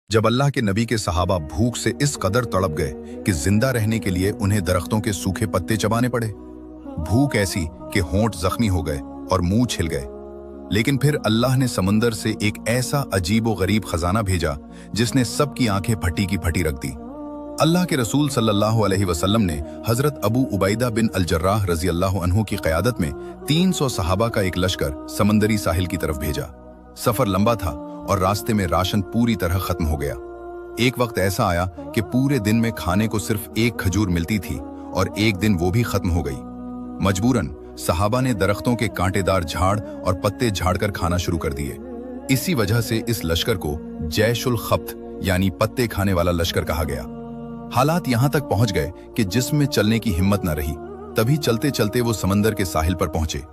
जब अल्लाह के नबी के सहाबा भूख से इस कदर तड़प गए कि जिंदा रहने के लिए उन्हें दरख्तों के सूखे पत्ते चबाने पड़े। भूख ऐसी कि होंठ जख्मी हो गए और मुंह छिल गए। लेकिन फिर अल्लाह ने समंदर से एक ऐसा अजीब व गरीब खजाना भेजा जिसने सबकी आंखें फटी की फटी रख दी। अल्लाह के रसूल सल्लल्लाहु अलैहि वसल्लम ने हजरत अबू उबैदा बिन अल जर्राह रजी अल्लाह अन्हु की क़यादत में 300 सहाबा का एक लश्कर समंदरी साहिल की तरफ भेजा। सफर लंबा था और रास्ते में राशन पूरी तरह खत्म हो गया। एक वक्त ऐसा आया कि पूरे दिन में खाने को सिर्फ एक खजूर मिलती थी और एक दिन वो भी खत्म हो गई। मजबूरन सहाबा ने दरख्तों के कांटेदार झाड़ और पत्ते झाड़कर खाना शुरू कर दिए। इसी वजह से इस लश्कर को जैशुल खब्त यानी पत्ते खाने वाला लश्कर कहा गया। हालात यहां तक पहुंच गए कि जिसमें चलने की हिम्मत न रही। तभी चलते चलते वो समंदर के साहिल पर पहुंचे।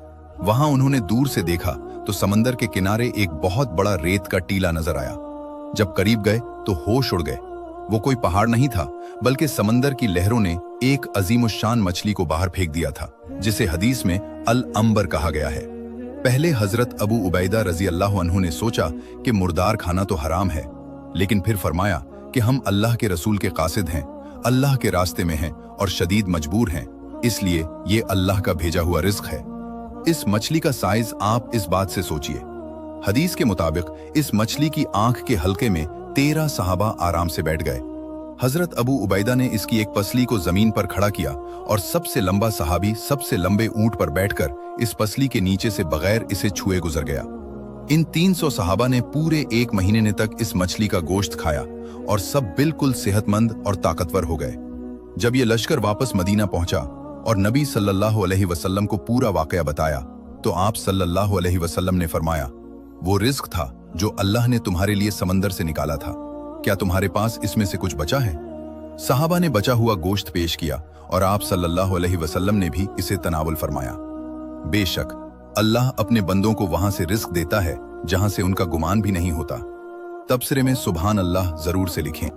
वहां उन्होंने दूर से देखा तो समंदर के किनारे एक बहुत बड़ा रेत का टीला नजर आया। जब करीब गए तो होश उड़ गए। वो कोई पहाड़ नहीं था बल्कि समंदर की लहरों ने एक अजीमुशान मछली को बाहर फेंक दिया था, जिसे हदीस में अल अंबर कहा गया है। पहले हजरत अबू उबैदा रजी अल्लाह अन्हु ने सोचा कि मुर्दार खाना तो हराम है, लेकिन फिर फरमाया कि हम अल्लाह के रसूल के कासिद हैं, अल्लाह के रास्ते में हैं और शदीद मजबूर हैं, इसलिए ये अल्लाह का भेजा हुआ रिज्क है। इस मछली का साइज आप इस बात से सोचिए। हदीस के मुताबिक इस मछली की आंख के हल्के में 13 सहाबा आराम से बैठ गए। हजरत अबू उबैदा ने इसकी एक पसली को जमीन पर खड़ा किया और सबसे लंबा सहाबी सबसे लंबे ऊंट पर बैठकर इस पसली के नीचे से बगैर इसे छुए गुजर गया। इन 300 सहाबा ने पूरे एक महीने तक इस मछली का गोश्त खाया और सब बिल्कुल सेहतमंद और ताकतवर हो गए। जब ये लश्कर वापस मदीना पहुंचा और नबी सल्लल्लाहु अलैहि वसल्लम को पूरा वाकया बताया तो आप सल्लल्लाहु अलैहि वसल्लम ने फरमाया, वो रिज्क था जो अल्लाह ने तुम्हारे लिए समंदर से निकाला था, क्या तुम्हारे पास इसमें से कुछ बचा है? सहाबा ने बचा हुआ गोश्त पेश किया और आप सल्लल्लाहु अलैहि वसल्लम ने भी इसे तनावुल फरमाया। बेशक अल्लाह अपने बंदों को वहां से रिज्क देता है जहां से उनका गुमान भी नहीं होता। तबसरे में सुभान अल्लाह जरूर से लिखें।